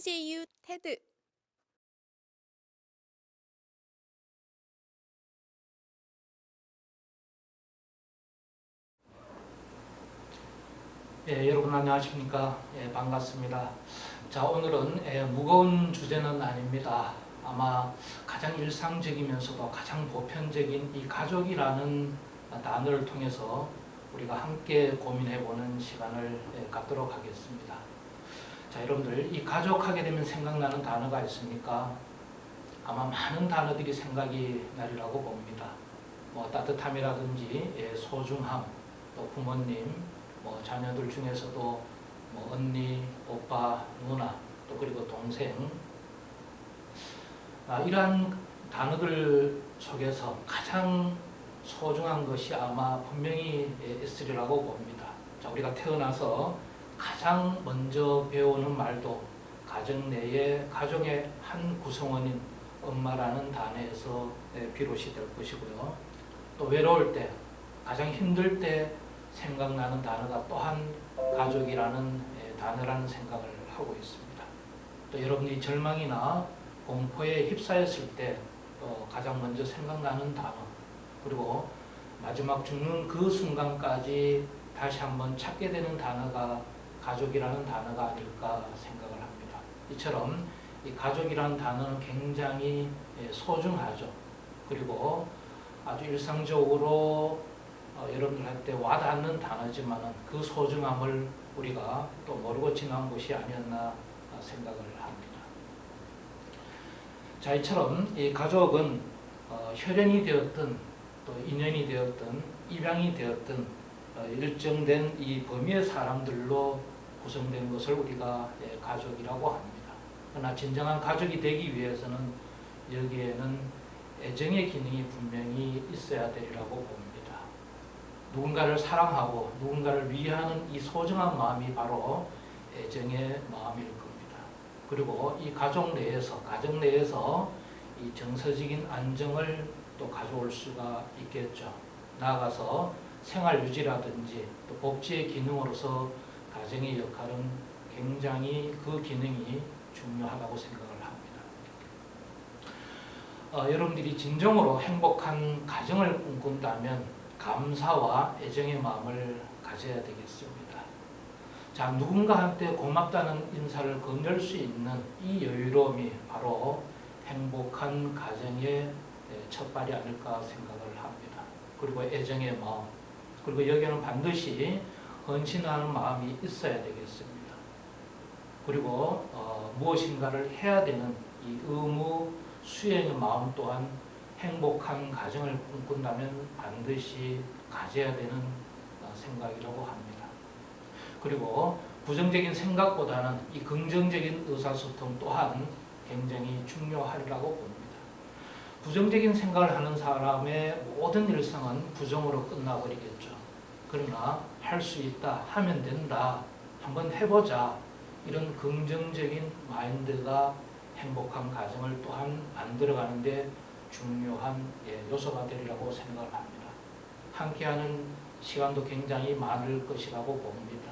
CJU 테드. 여러분 안녕하십니까? 반갑습니다. 자, 오늘은 무거운 주제는 아닙니다. 아마 가장 일상적이면서도 가장 보편적인 이 가족이라는 단어를 통해서 우리가 함께 고민해보는 시간을 갖도록 하겠습니다. 자, 여러분들 이 가족 하게 되면 생각나는 단어가 있습니까? 아마 많은 단어들이 생각이 나리라고 봅니다. 뭐 따뜻함이라든지 소중함, 또 부모님, 자녀들 중에서도 언니, 오빠, 누나, 또 그리고 동생, 이러한 단어들 속에서 가장 소중한 것이 아마 분명히 있으리라고 봅니다. 자, 우리가 태어나서 가장 먼저 배우는 말도 가정 내에 가족의 한 구성원인 엄마라는 단어에서 비롯이 될 것이고요. 또 외로울 때, 가장 힘들 때 생각나는 단어가 또한 가족이라는 단어라는 생각을 하고 있습니다. 또 여러분이 절망이나 공포에 휩싸였을 때 가장 먼저 생각나는 단어, 그리고 마지막 죽는 그 순간까지 다시 한번 찾게 되는 단어가 가족이라는 단어가 아닐까 생각을 합니다. 이처럼 이 가족이라는 단어는 굉장히 소중하죠. 그리고 아주 일상적으로 여러분들한테 와닿는 단어지만 그 소중함을 우리가 또 모르고 지난 것이 아니었나 생각을 합니다. 자, 이처럼 이 가족은 혈연이 되었든 또 인연이 되었든 입양이 되었든 일정된 이 범위의 사람들로 구성된 것을 우리가 가족이라고 합니다. 그러나 진정한 가족이 되기 위해서는 여기에는 애정의 기능이 분명히 있어야 되리라고 봅니다. 누군가를 사랑하고 누군가를 위하는 이 소중한 마음이 바로 애정의 마음일 겁니다. 그리고 이 가정 내에서 이 정서적인 안정을 또 가져올 수가 있겠죠. 나아가서 생활 유지라든지 또 복지의 기능으로서 가정의 역할은 굉장히 그 기능이 중요하다고 생각을 합니다. 여러분들이 진정으로 행복한 가정을 꿈꾼다면 감사와 애정의 마음을 가져야 되겠습니다. 자, 누군가한테 고맙다는 인사를 건넬 수 있는 이 여유로움이 바로 행복한 가정의 첫발이 아닐까 생각을 합니다. 그리고 애정의 마음, 그리고 여기에는 반드시 헌신하는 마음이 있어야 되겠습니다. 그리고 무엇인가를 해야 되는 이 의무 수행의 마음 또한 행복한 가정을 꿈꾼다면 반드시 가져야 되는 생각이라고 합니다. 그리고 부정적인 생각보다는 이 긍정적인 의사소통 또한 굉장히 중요하리라고 봅니다. 부정적인 생각을 하는 사람의 모든 일상은 부정으로 끝나버리겠죠. 그러나 할 수 있다, 하면 된다, 한번 해보자, 이런 긍정적인 마인드가 행복한 가정을 또한 만들어가는데 중요한 요소가 되리라고 생각을 합니다. 함께하는 시간도 굉장히 많을 것이라고 봅니다.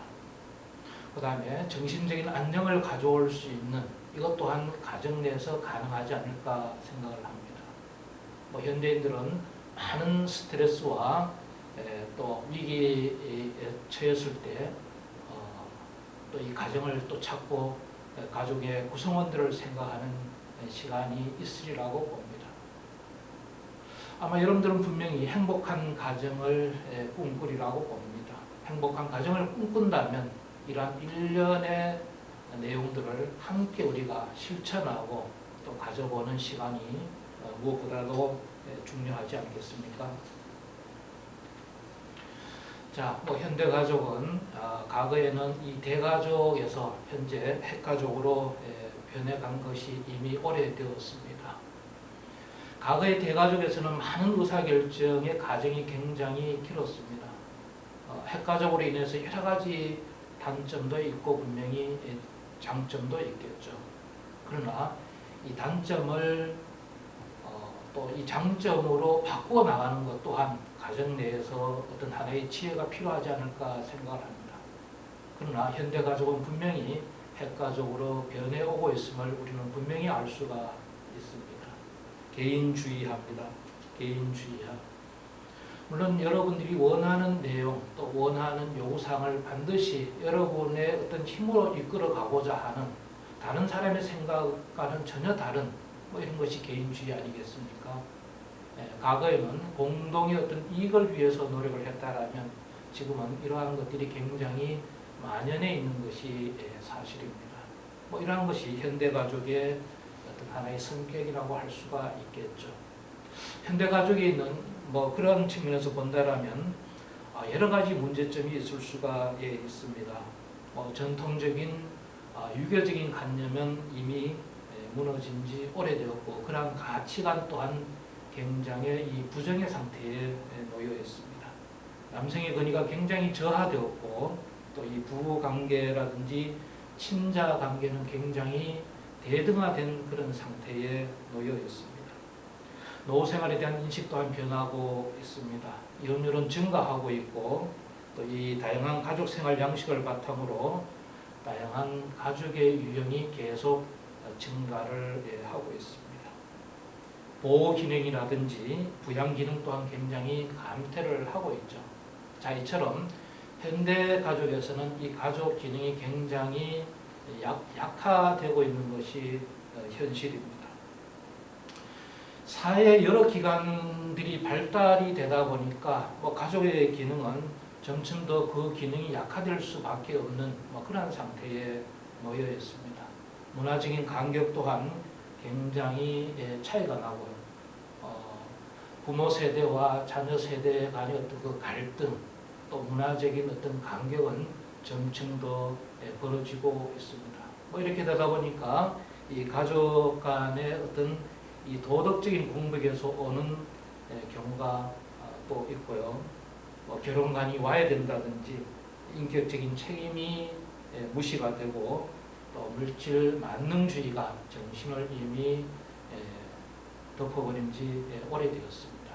그 다음에 정신적인 안정을 가져올 수 있는 이것 또한 가정 내에서 가능하지 않을까 생각을 합니다. 현대인들은 많은 스트레스와 또 위기에 처했을 때 또 이 가정을 또 찾고 가족의 구성원들을 생각하는 시간이 있으리라고 봅니다. 아마 여러분들은 분명히 행복한 가정을 꿈꾸리라고 봅니다. 행복한 가정을 꿈꾼다면 이러한 일련의 내용들을 함께 우리가 실천하고 또 가져보는 시간이 무엇보다도 중요하지 않겠습니까? 자, 현대 가족은 과거에는 이 대가족에서 현재 핵가족으로 변해간 것이 이미 오래되었습니다. 과거의 대가족에서는 많은 의사결정의 과정이 굉장히 길었습니다. 핵가족으로 인해서 여러 가지 단점도 있고 분명히 장점도 있겠죠. 그러나 이 단점을 또 이 장점으로 바꾸어 나가는 것 또한 가정 내에서 어떤 하나의 지혜가 필요하지 않을까 생각을 합니다. 그러나 현대가족은 분명히 핵가족으로 변해오고 있음을 우리는 분명히 알 수가 있습니다. 개인주의합니다. 개인주의화. 물론 여러분들이 원하는 내용 또 원하는 요구사항을 반드시 여러분의 어떤 힘으로 이끌어 가고자 하는 다른 사람의 생각과는 전혀 다른 이런 것이 개인주의 아니겠습니까? 과거에는 공동의 어떤 이익을 위해서 노력을 했다라면 지금은 이러한 것들이 굉장히 만연해 있는 것이 사실입니다. 이러한 것이 현대가족의 어떤 하나의 성격이라고 할 수가 있겠죠. 현대가족에 있는 그런 측면에서 본다라면 여러 가지 문제점이 있을 수가 있습니다. 전통적인 유교적인 관념은 이미 무너진 지 오래되었고 그러한 가치관 또한 굉장히 이 부정의 상태에 놓여 있습니다. 남성의 권위가 굉장히 저하되었고 또 이 부부관계라든지 친자관계는 굉장히 대등화된 그런 상태에 놓여 있습니다. 노후 생활에 대한 인식 또한 변하고 있습니다. 이혼율은 증가하고 있고 또 이 다양한 가족 생활 양식을 바탕으로 다양한 가족의 유형이 계속 증가를 하고 있습니다. 보호 기능이라든지 부양 기능 또한 굉장히 감퇴를 하고 있죠. 자, 이처럼 현대 가족에서는 이 가족 기능이 굉장히 약화되고 있는 것이 현실입니다. 사회 여러 기관들이 발달이 되다 보니까 가족의 기능은 점점 더 그 기능이 약화될 수밖에 없는 그런 상태에 놓여 있습니다. 문화적인 간격 또한 굉장히 차이가 나고요. 부모 세대와 자녀 세대 간의 어떤 그 갈등 또 문화적인 어떤 간격은 점점 더 벌어지고 있습니다. 이렇게 되다 보니까 이 가족 간의 어떤 이 도덕적인 공백에서 오는 경우가 또 있고요. 결혼관이 와야 된다든지 인격적인 책임이 무시가 되고 또 물질 만능주의가 정신을 이미 덮어버린 지 오래되었습니다.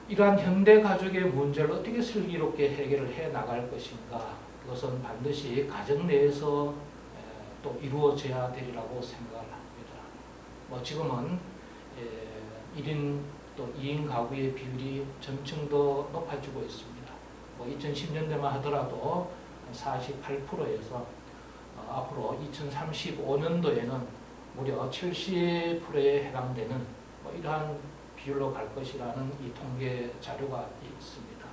이러한 현대 가족의 문제를 어떻게 슬기롭게 해결을 해 나갈 것인가, 그것은 반드시 가정 내에서 또 이루어져야 되리라고 생각을 합니다. 지금은 1인 또 2인 가구의 비율이 점점 더 높아지고 있습니다. 2010년대만 하더라도 48%에서 앞으로 2035년도에는 무려 70%에 해당되는 이러한 비율로 갈 것이라는 이 통계 자료가 있습니다.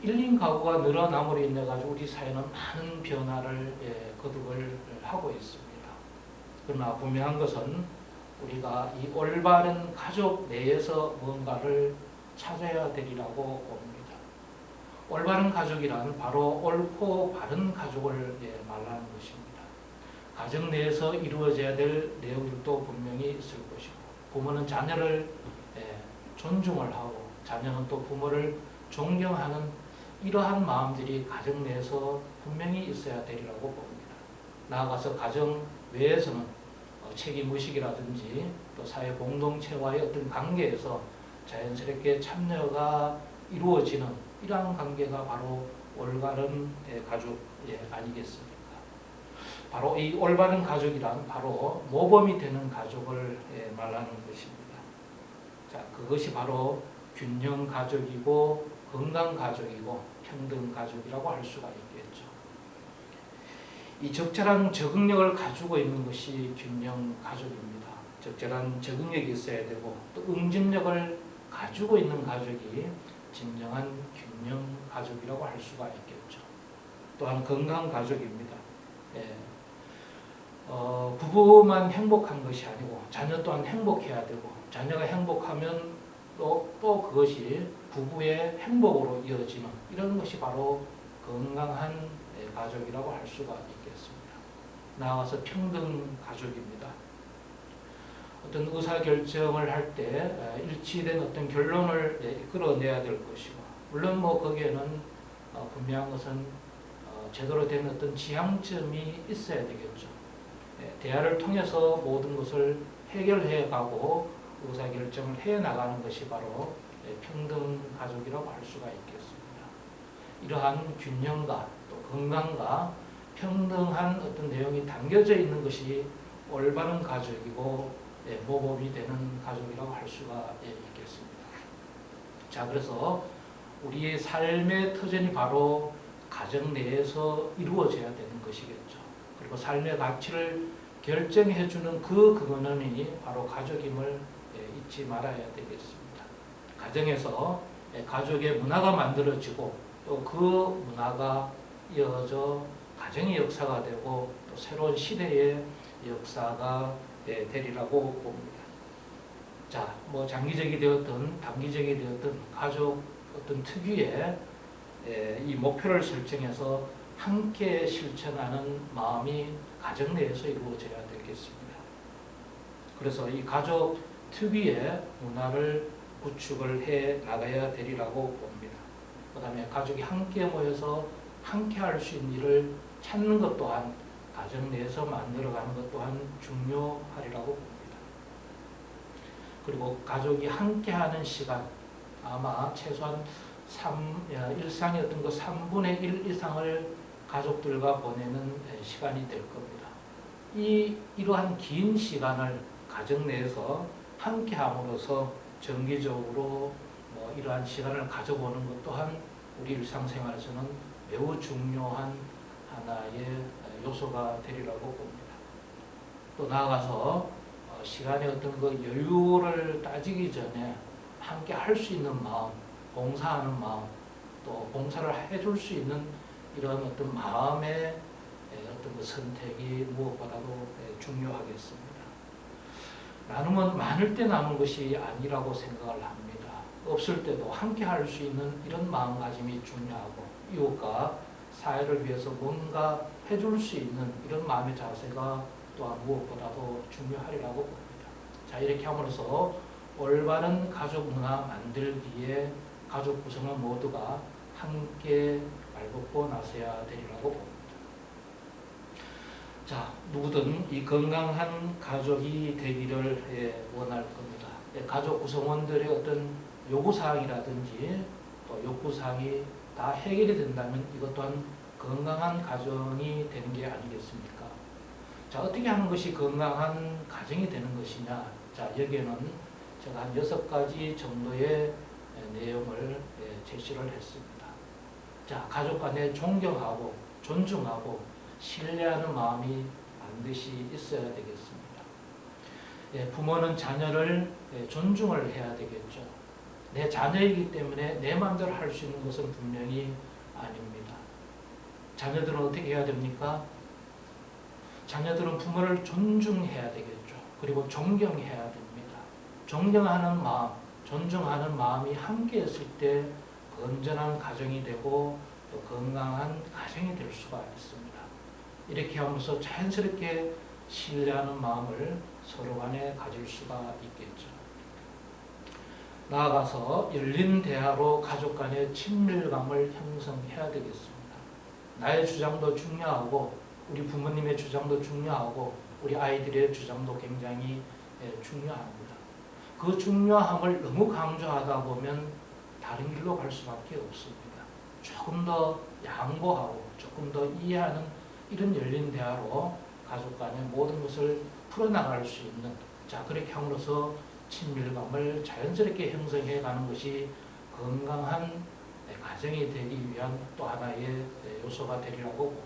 1인 가구가 늘어남으로 인해 가지고 우리 사회는 많은 변화를 거듭을 하고 있습니다. 그러나 분명한 것은 우리가 이 올바른 가족 내에서 뭔가를 찾아야 되리라고 봅니다. 올바른 가족이란 바로 옳고 바른 가족을 말하는 것입니다. 가정 내에서 이루어져야 될 내용들도 분명히 있을 것이고 부모는 자녀를 존중을 하고 자녀는 또 부모를 존경하는 이러한 마음들이 가정 내에서 분명히 있어야 되리라고 봅니다. 나아가서 가정 외에서는 책임의식이라든지 또 사회 공동체와의 어떤 관계에서 자연스럽게 참여가 이루어지는 이러한 관계가 바로 올바른 가족 아니겠습니까? 바로 이 올바른 가족이란 바로 모범이 되는 가족을 말하는 것입니다. 자, 그것이 바로 균형 가족이고 건강 가족이고 평등 가족이라고 할 수가 있겠죠. 이 적절한 적응력을 가지고 있는 것이 균형 가족입니다. 적절한 적응력이 있어야 되고 또 응집력을 가지고 있는 가족이 진정한 균형 가족이라고 할 수가 있겠죠. 또한 건강 가족입니다. 부부만 행복한 것이 아니고 자녀 또한 행복해야 되고 자녀가 행복하면 또 그것이 부부의 행복으로 이어지는 이런 것이 바로 건강한 가족이라고 할 수가 있겠습니다. 나아가서 평등 가족입니다. 어떤 의사결정을 할 때 일치된 어떤 결론을 이끌어내야 될 것이고 물론 거기에는 분명한 것은 제대로 된 어떤 지향점이 있어야 되겠죠. 대화를 통해서 모든 것을 해결해 가고 의사결정을 해 나가는 것이 바로 평등 가족이라고 할 수가 있겠습니다. 이러한 균형과 또 건강과 평등한 어떤 내용이 담겨져 있는 것이 올바른 가족이고 모범이 되는 가족이라고 할 수가 있겠습니다. 자, 그래서 우리의 삶의 터전이 바로 가정 내에서 이루어져야 되는 것이겠죠. 그리고 삶의 가치를 결정해주는 그 근원이 바로 가족임을 잊지 말아야 되겠습니다. 가정에서 가족의 문화가 만들어지고 또 그 문화가 이어져 가정의 역사가 되고 또 새로운 시대의 역사가 되리라고 봅니다. 자, 뭐 장기적이 되었든 단기적이 되었든 가족 어떤 특유의 이 목표를 설정해서 함께 실천하는 마음이 가정 내에서 이루어져야 되겠습니다. 그래서 이 가족 특유의 문화를 구축을 해 나가야 되리라고 봅니다. 그 다음에 가족이 함께 모여서 함께 할 수 있는 일을 찾는 것 또한 가정 내에서 만들어가는 것 또한 중요하리라고 봅니다. 그리고 가족이 함께하는 시간 아마 최소한 일상의 어떤 그 3분의 1 이상을 가족들과 보내는 시간이 될 겁니다. 이러한 긴 시간을 가정 내에서 함께함으로써 정기적으로 이러한 시간을 가져보는 것 또한 우리 일상생활에서는 매우 중요한 하나의 요소가 되리라고 봅니다. 또 나아가서 시간의 어떤 그 여유를 따지기 전에 함께 할 수 있는 마음, 봉사하는 마음, 또 봉사를 해줄 수 있는 이런 어떤 마음의 어떤 그 선택이 무엇보다도 중요하겠습니다. 나눔은 많을 때 나눈 것이 아니라고 생각을 합니다. 없을 때도 함께 할 수 있는 이런 마음가짐이 중요하고 이웃과 사회를 위해서 뭔가 해줄 수 있는 이런 마음의 자세가 또한 무엇보다도 중요하리라고 봅니다. 자, 이렇게 함으로써 올바른 가족 문화 만들기에 가족 구성원 모두가 함께 발벗고 나서야 되리라고 봅니다. 자, 누구든 이 건강한 가족이 되기를 원할 겁니다. 가족 구성원들의 어떤 요구사항이라든지 또 욕구사항이 다 해결이 된다면 이것 또한 건강한 가정이 되는 게 아니겠습니까? 자, 어떻게 하는 것이 건강한 가정이 되는 것이냐? 자, 여기에는 제가 한 6가지 정도의 내용을 제시를 했습니다. 자, 가족 간에 존경하고 존중하고 신뢰하는 마음이 반드시 있어야 되겠습니다. 부모는 자녀를 존중을 해야 되겠죠. 내 자녀이기 때문에 내 마음대로 할 수 있는 것은 분명히 아닙니다. 자녀들은 어떻게 해야 됩니까? 자녀들은 부모를 존중해야 되겠죠. 그리고 존경해야 됩니다. 존경하는 마음, 존중하는 마음이 함께 했을 때 건전한 가정이 되고 또 건강한 가정이 될 수가 있습니다. 이렇게 하면서 자연스럽게 신뢰하는 마음을 서로 간에 가질 수가 있겠죠. 나아가서 열린 대화로 가족 간의 친밀감을 형성해야 되겠습니다. 나의 주장도 중요하고 우리 부모님의 주장도 중요하고 우리 아이들의 주장도 굉장히 중요합니다. 그 중요함을 너무 강조하다 보면 다른 길로 갈 수밖에 없습니다. 조금 더 양보하고 조금 더 이해하는 이런 열린 대화로 가족 간의 모든 것을 풀어나갈 수 있는 자, 그렇게 함으로써 친밀감을 자연스럽게 형성해 가는 것이 건강한 가정이 되기 위한 또 하나의 요소가 되리라고 봅니다.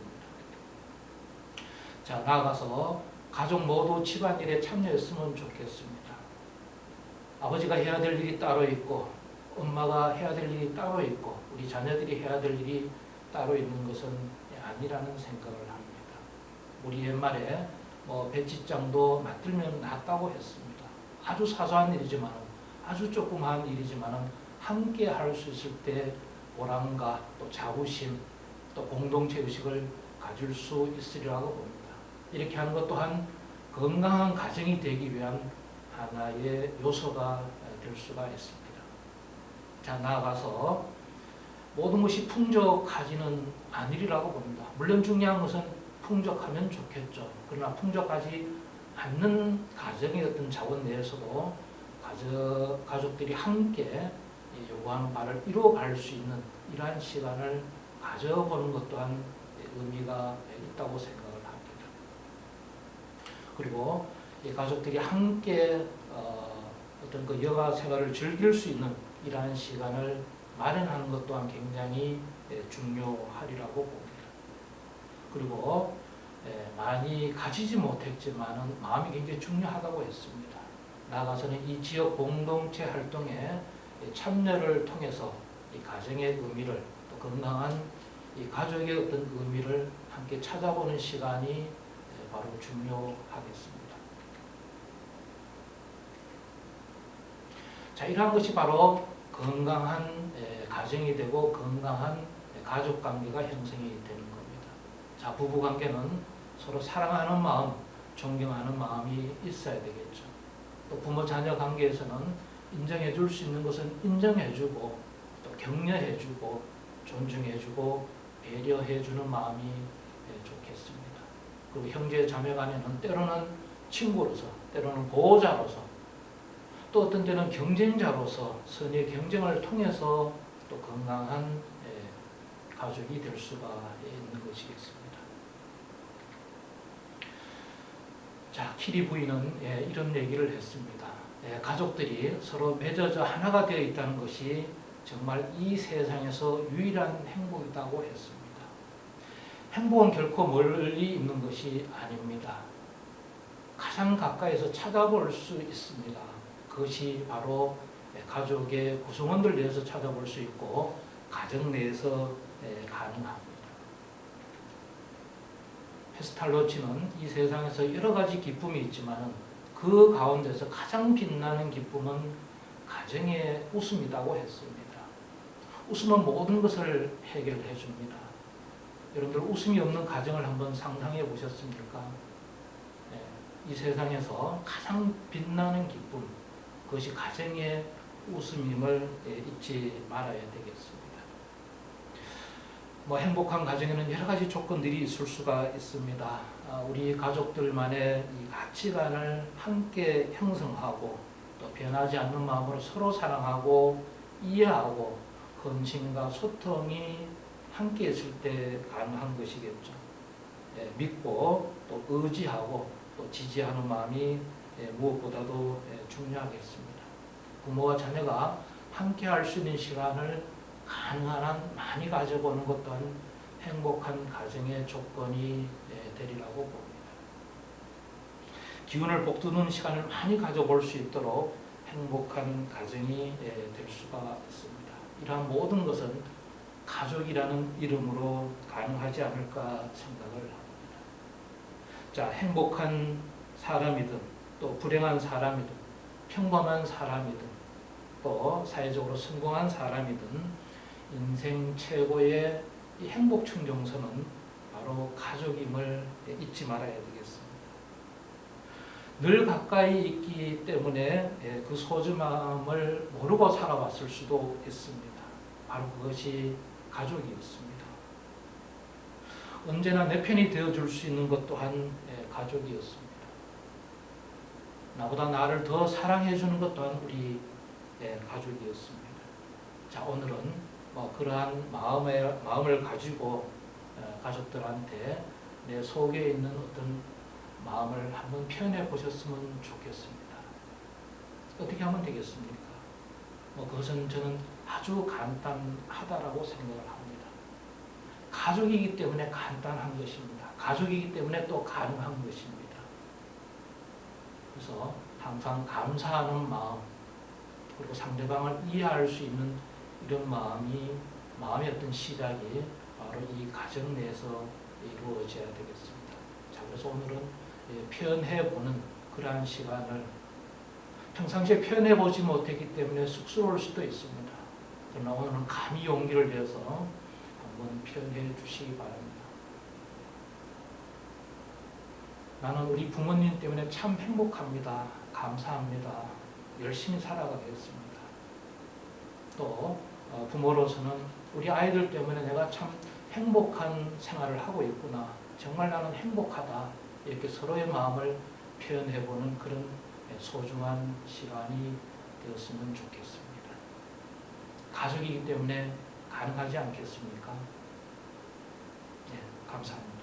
자, 나아가서 가족 모두 집안일에 참여했으면 좋겠습니다. 아버지가 해야 될 일이 따로 있고 엄마가 해야 될 일이 따로 있고 우리 자녀들이 해야 될 일이 따로 있는 것은 아니라는 생각을 합니다. 우리 옛말에 배짓장도 맞들면 낫다고 했습니다. 아주 사소한 일이지만 아주 조그마한 일이지만 함께 할 수 있을 때 보람과 또 자부심 또 공동체 의식을 가질 수 있으리라고 봅니다. 이렇게 하는 것 또한 건강한 가정이 되기 위한 하나의 요소가 될 수가 있습니다. 자, 나아가서 모든 것이 풍족하지는 않으리라고 봅니다. 물론 중요한 것은 풍족하면 좋겠죠. 그러나 풍족하지 않는 가정의 어떤 자원 내에서도 가족들이 함께 요구하는 바를 이루어갈 수 있는 이러한 시간을 가져보는 것 또한 의미가 있다고 생각을 합니다. 그리고 이 가족들이 함께 어떤 그 여가 생활을 즐길 수 있는 이러한 시간을 마련하는 것 또한 굉장히 중요하리라고 봅니다. 그리고 많이 가지지 못했지만은 마음이 굉장히 중요하다고 했습니다. 나아가서는 이 지역 공동체 활동에 참여를 통해서 이 가정의 의미를 또 건강한 이 가족의 어떤 의미를 함께 찾아보는 시간이 바로 중요하겠습니다. 자, 이러한 것이 바로 건강한 가정이 되고 건강한 가족 관계가 형성이 되는 겁니다. 자, 부부 관계는 서로 사랑하는 마음, 존경하는 마음이 있어야 되겠죠. 또 부모 자녀 관계에서는 인정해 줄 수 있는 것은 인정해 주고 또 격려해 주고 존중해 주고 배려해 주는 마음이 좋겠습니다. 그리고 형제 자매 간에는 때로는 친구로서 때로는 보호자로서 또 어떤 때는 경쟁자로서 선의 경쟁을 통해서 또 건강한 가족이 될 수가 있는 것이겠습니다. 자, 키리 부인은 이런 얘기를 했습니다. 가족들이 서로 맺어져 하나가 되어 있다는 것이 정말 이 세상에서 유일한 행복이라고 했습니다. 행복은 결코 멀리 있는 것이 아닙니다. 가장 가까이서 찾아볼 수 있습니다. 그것이 바로 가족의 구성원들 내에서 찾아볼 수 있고 가정 내에서 가능합니다. 페스탈로치는 이 세상에서 여러 가지 기쁨이 있지만 그 가운데서 가장 빛나는 기쁨은 가정의 웃음이라고 했습니다. 웃음은 모든 것을 해결해 줍니다. 여러분들 웃음이 없는 가정을 한번 상상해 보셨습니까? 이 세상에서 가장 빛나는 기쁨, 그것이 가정의 웃음임을 잊지 말아야 되겠습니다. 행복한 가정에는 여러 가지 조건들이 있을 수가 있습니다. 우리 가족들만의 이 가치관을 함께 형성하고 또 변하지 않는 마음으로 서로 사랑하고 이해하고 헌신과 소통이 함께 있을 때 가능한 것이겠죠. 믿고 또 의지하고 또 지지하는 마음이 무엇보다도 중요하겠습니다. 부모와 자녀가 함께 할 수 있는 시간을 가능한 한 많이 가져보는 것 또한 행복한 가정의 조건이 되리라고 봅니다. 기운을 북돋우는 시간을 많이 가져볼 수 있도록 행복한 가정이 될 수가 있습니다. 이러한 모든 것은 가족이라는 이름으로 가능하지 않을까 생각을 합니다. 자, 행복한 사람이든 또 불행한 사람이든 평범한 사람이든 또 사회적으로 성공한 사람이든 인생 최고의 이 행복 충정선은 바로 가족임을 잊지 말아야 되겠습니다. 늘 가까이 있기 때문에 그 소중함을 모르고 살아왔을 수도 있습니다. 바로 그것이 가족이었습니다. 언제나 내 편이 되어줄 수 있는 것 또한 가족이었습니다. 나보다 나를 더 사랑해주는 것 또한 우리 가족이었습니다. 자, 오늘은 그러한 마음을 가지고 가족들한테 내 속에 있는 어떤 마음을 한번 표현해 보셨으면 좋겠습니다. 어떻게 하면 되겠습니까? 그것은 저는 아주 간단하다라고 생각을 합니다. 가족이기 때문에 간단한 것입니다. 가족이기 때문에 또 가능한 것입니다. 그래서 항상 감사하는 마음, 그리고 상대방을 이해할 수 있는 이런 마음의 어떤 시작이 바로 이 가정 내에서 이루어져야 되겠습니다. 자, 그래서 오늘은 표현해보는 그러한 시간을 평상시에 표현해보지 못했기 때문에 쑥스러울 수도 있습니다. 그러나 오늘은 감히 용기를 내서 한번 표현해 주시기 바랍니다. 나는 우리 부모님 때문에 참 행복합니다. 감사합니다. 열심히 살아가겠습니다. 또 부모로서는 우리 아이들 때문에 내가 참 행복한 생활을 하고 있구나. 정말 나는 행복하다. 이렇게 서로의 마음을 표현해보는 그런 소중한 시간이 되었으면 좋겠습니다. 가족이기 때문에 가능하지 않겠습니까? 감사합니다.